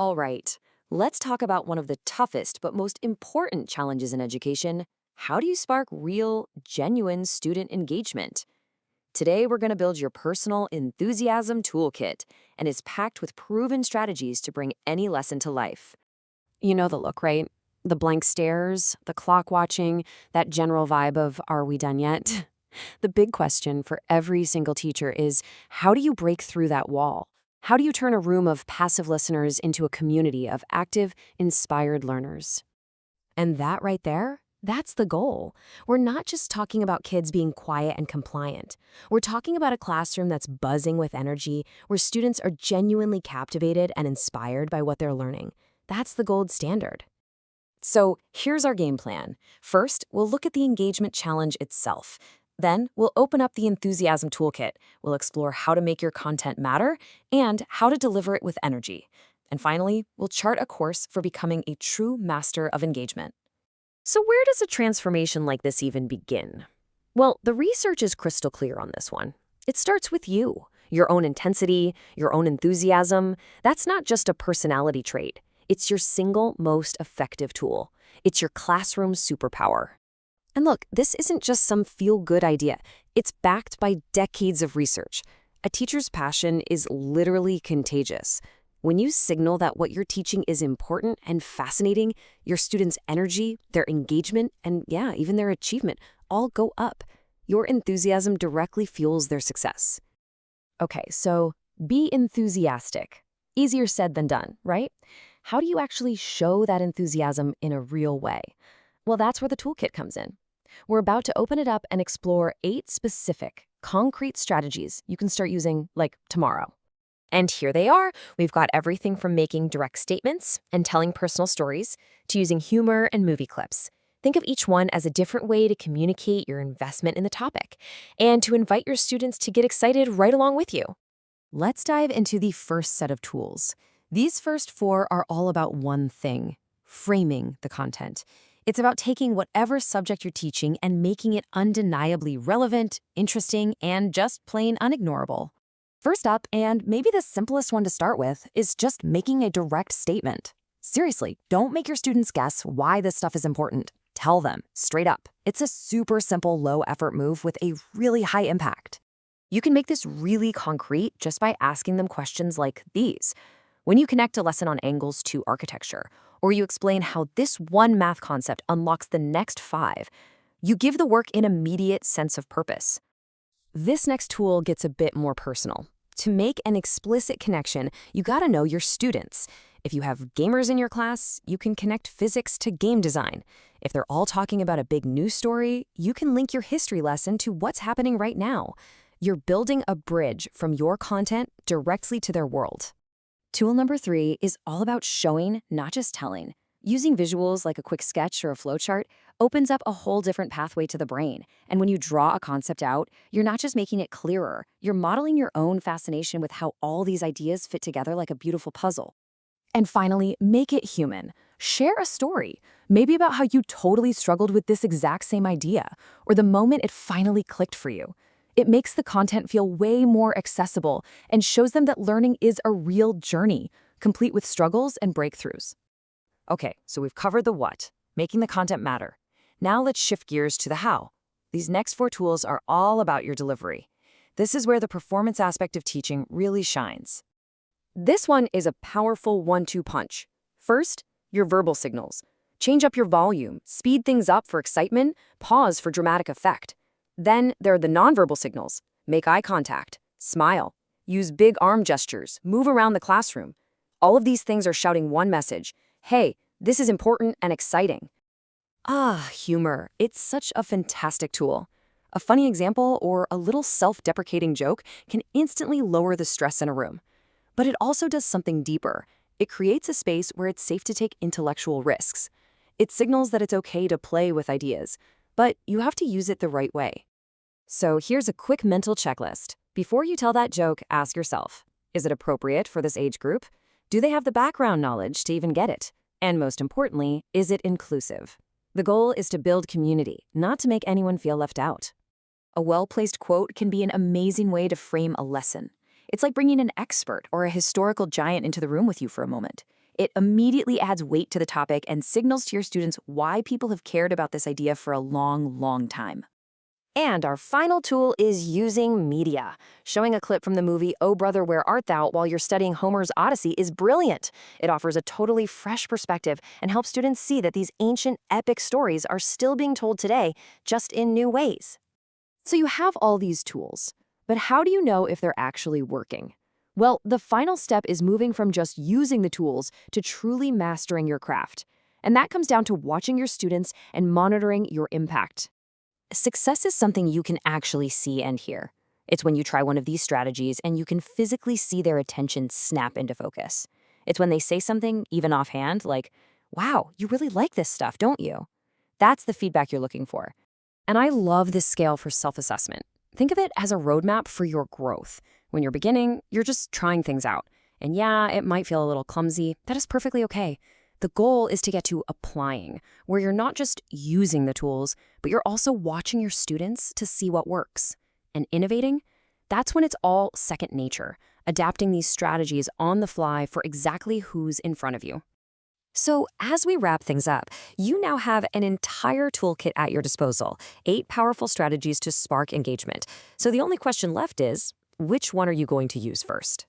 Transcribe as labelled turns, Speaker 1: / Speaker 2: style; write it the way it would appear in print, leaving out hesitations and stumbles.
Speaker 1: All right, let's talk about one of the toughest but most important challenges in education. How do you spark real, genuine student engagement? Today, we're going to build your personal enthusiasm toolkit, and it's packed with proven strategies to bring any lesson to life. You know the look, right? The blank stares, the clock watching, that general vibe of, are we done yet? The big question for every single teacher is, how do you break through that wall? How do you turn a room of passive listeners into a community of active, inspired learners? And that right there, that's the goal. We're not just talking about kids being quiet and compliant. We're talking about a classroom that's buzzing with energy, where students are genuinely captivated and inspired by what they're learning. That's the gold standard. So here's our game plan. First, we'll look at the engagement challenge itself. Then, we'll open up the enthusiasm toolkit. We'll explore how to make your content matter and how to deliver it with energy. And finally, we'll chart a course for becoming a true master of engagement. So where does a transformation like this even begin? Well, the research is crystal clear on this one. It starts with you, your own intensity, your own enthusiasm. That's not just a personality trait. It's your single most effective tool. It's your classroom superpower. And look, this isn't just some feel-good idea. It's backed by decades of research. A teacher's passion is literally contagious. When you signal that what you're teaching is important and fascinating, your students' energy, their engagement, and even their achievement all go up. Your enthusiasm directly fuels their success. Okay, so be enthusiastic. Easier said than done, right? How do you actually show that enthusiasm in a real way? Well, that's where the toolkit comes in. We're about to open it up and explore 8 specific, concrete strategies you can start using, like, tomorrow. And here they are. We've got everything from making direct statements and telling personal stories to using humor and movie clips. Think of each one as a different way to communicate your investment in the topic and to invite your students to get excited right along with you. Let's dive into the first set of tools. These first 4 are all about one thing: framing the content. It's about taking whatever subject you're teaching and making it undeniably relevant, interesting, and just plain unignorable. First up, and maybe the simplest one to start with, is just making a direct statement. Seriously, don't make your students guess why this stuff is important. Tell them, straight up. It's a super simple, low-effort move with a really high impact. You can make this really concrete just by asking them questions like these. When you connect a lesson on angles to architecture, or you explain how this one math concept unlocks the next 5, you give the work an immediate sense of purpose. This next tool gets a bit more personal. To make an explicit connection, you gotta know your students. If you have gamers in your class, you can connect physics to game design. If they're all talking about a big news story, you can link your history lesson to what's happening right now. You're building a bridge from your content directly to their world. Tool number 3 is all about showing, not just telling. Using visuals like a quick sketch or a flowchart opens up a whole different pathway to the brain. And when you draw a concept out, you're not just making it clearer, you're modeling your own fascination with how all these ideas fit together like a beautiful puzzle. And finally, make it human. Share a story, maybe about how you totally struggled with this exact same idea, or the moment it finally clicked for you. It makes the content feel way more accessible and shows them that learning is a real journey, complete with struggles and breakthroughs. Okay, so we've covered the what, making the content matter. Now let's shift gears to the how. These next 4 tools are all about your delivery. This is where the performance aspect of teaching really shines. This one is a powerful 1-2 punch. First, your verbal signals. Change up your volume, speed things up for excitement, pause for dramatic effect. Then there are the nonverbal signals. Make eye contact, smile, use big arm gestures, move around the classroom. All of these things are shouting one message: hey, this is important and exciting. Humor. It's such a fantastic tool. A funny example or a little self-deprecating joke can instantly lower the stress in a room. But it also does something deeper. It creates a space where it's safe to take intellectual risks. It signals that it's okay to play with ideas, but you have to use it the right way. So here's a quick mental checklist. Before you tell that joke, ask yourself, is it appropriate for this age group? Do they have the background knowledge to even get it? And most importantly, is it inclusive? The goal is to build community, not to make anyone feel left out. A well-placed quote can be an amazing way to frame a lesson. It's like bringing an expert or a historical giant into the room with you for a moment. It immediately adds weight to the topic and signals to your students why people have cared about this idea for a long, long time. And our final tool is using media. Showing a clip from the movie Oh Brother, Where Art Thou while you're studying Homer's Odyssey is brilliant. It offers a totally fresh perspective and helps students see that these ancient epic stories are still being told today, just in new ways. So you have all these tools, but how do you know if they're actually working? Well, the final step is moving from just using the tools to truly mastering your craft. And that comes down to watching your students and monitoring your impact. Success is something you can actually see and hear. It's when you try one of these strategies and you can physically see their attention snap into focus. It's when they say something, even offhand, like, "Wow, you really like this stuff, don't you?" That's the feedback you're looking for. And I love this scale for self-assessment. Think of it as a roadmap for your growth. When you're beginning, you're just trying things out. And yeah, it might feel a little clumsy. That is perfectly okay. The goal is to get to applying, where you're not just using the tools, but you're also watching your students to see what works. And innovating, that's when it's all second nature, adapting these strategies on the fly for exactly who's in front of you. So as we wrap things up, you now have an entire toolkit at your disposal, 8 powerful strategies to spark engagement. So the only question left is, which one are you going to use first?